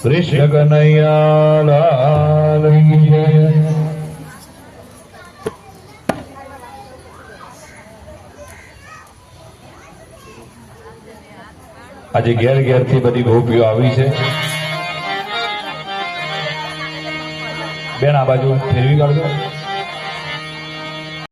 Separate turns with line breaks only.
કૃષ્ણ કનૈયા લાલ કી જય। આજે ઘેર ઘેર થી બધી ગોપીઓ આવી છે। બેન આ બાજુ ફેરવી કાઢજો।